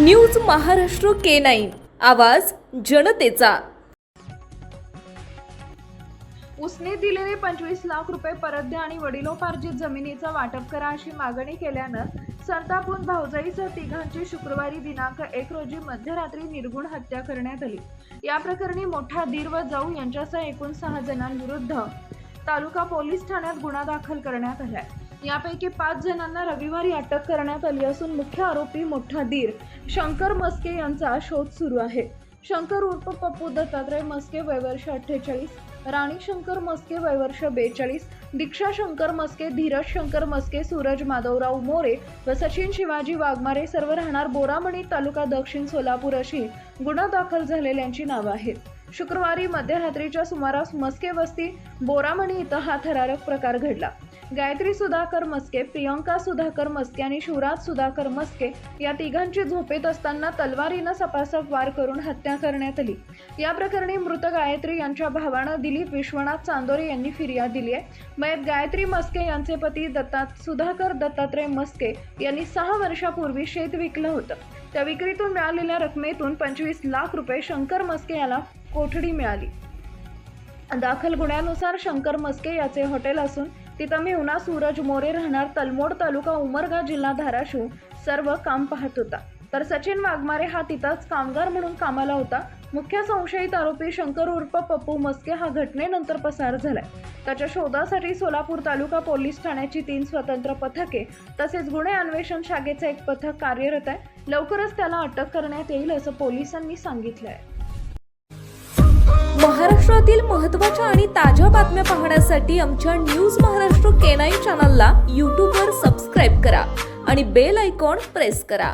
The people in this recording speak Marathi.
न्यूज महाराष्ट्र K9 आवाज जनतेचा। उसने दिलेले 25 लाख रुपये परत द्या आणि वडिलोपार्जित जमिनीचं वाटप करा अशी मागणी केल्यानं संतापून भाऊजाईसह तिघांची शुक्रवारी दिनांक 1 रोजी मध्यरात्री निर्गुण हत्या करण्यात आली। या प्रकरणी मोठा दीर व जाऊ यांच्यासह एकूण 6 जणांविरुद्ध तालुका पोलीस ठाण्यात गुन्हा दाखल करण्यात आलाय। यापैकी 5 जणांना रविवारी अटक करण्यात आली असून मुख्य आरोपी मोठा दीर शंकर मस्के यांचा शोध सुरू आहे। शंकर उर्फ पप्पू दत्तात्रय मस्के वय वर्ष 48, राणी शंकर मस्के वय वर्ष 42, दीक्षा शंकर मस्के, धीरज शंकर मस्के, सूरज माधवराव मोरे व सचिन शिवाजी वाघमारे सर्व राहणार बोरामणी तालुका दक्षिण सोलापूर अशी गुन्हा दाखल झालेल्यांची नावे आहेत। शुक्रवारी मध्यरात्रीच्या सुमारास मस्के वस्ती बोरामणी इथं हा थरारक प्रकार घडला। गायत्री सुधाकर मस्के, प्रियंका सुधाकर मस्के आणि शिवराज सुधाकर मस्के या तिघांची झोपेत असताना तलवारीनं सपासप वार करून हत्या करण्यात आली। या प्रकरणी मृत गायत्री यांच्या भावानं दिलीप विश्वनाथ चांदोरे यांनी फिर्याद दिली आहे। मयत गायत्री मस्के यांचे पती सुधाकर दत्तात्रय मस्के यांनी 6 वर्षापूर्वी शेत विकलं होतं। त्या विक्रीतून मिळालेल्या रकमेतून 25 लाख रुपये शंकर मस्के याला कोठडी मिळाली। दाखल गुन्ह्यानुसार शंकर मस्के याचे हॉटेल असून तिथं मेहुणा सूरज मोरे राहणार तलमोड तालुका उमरगा जिल्हा धाराशिव सर्व काम पाहत होता, तर सचिन वाघमारे हा तिथंच कामगार म्हणून कामाला होता। मुख्य संशयित आरोपी शंकर उर्फ पप्पू मस्के हा घटनेनंतर पसार झालाय। त्याच्या शोधासाठी सोलापूर तालुका पोलीस ठाण्याची 3 स्वतंत्र पथके तसेच गुन्हे अन्वेषण शाखेचे एक पथक कार्यरत आहे। लवकरच त्याला अटक करण्यात येईल असं पोलिसांनी सांगितलंय। महाराष्ट्रातील महत्त्वाच्या आणि ताज्या बातम्या पाहण्यासाठी आमच्या न्यूज महाराष्ट्र K9 चॅनलला YouTube वर सबस्क्राइब करा आणि बेल आयकॉन प्रेस करा।